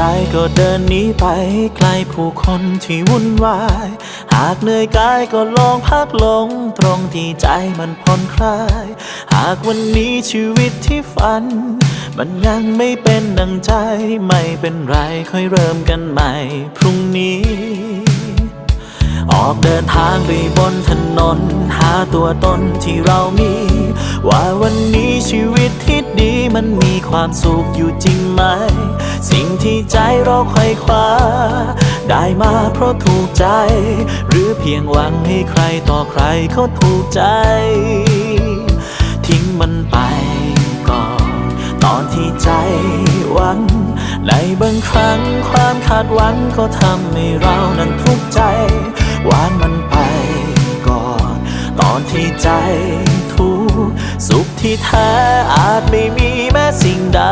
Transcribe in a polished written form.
ใจก็เดินหนีไปไกลผู้คนที่วุ่นวายหากเหนื่อยกายก็ลองพักลงตรงที่ใจมันผ่อนคลายหากวันนี้ชีวิตที่ฝันมันยังไม่เป็นดังใจไม่เป็นไรค่อยเริ่มกันใหม่พรุ่งนี้ออกเดินทางไปบนถนนหาตัวตนที่เรามีว่าวันนี้ชีวิตที่ดีมันมีความสุขอยู่จริงไหมสิ่งที่ใจเราไขว่คว้าได้มาเพราะถูกใจหรือเพียงหวังให้ใครต่อใครเขาถูกใจทิ้งมันไปก่อนตอนที่ใจหวังในบางครั้งความคาดหวังก็ทำให้เรานั้นทุกข์ใจวางมันไปก่อนตอนที่ใจทุกข์สุขที่แท้อาจไม่มีแม้สิ่งใด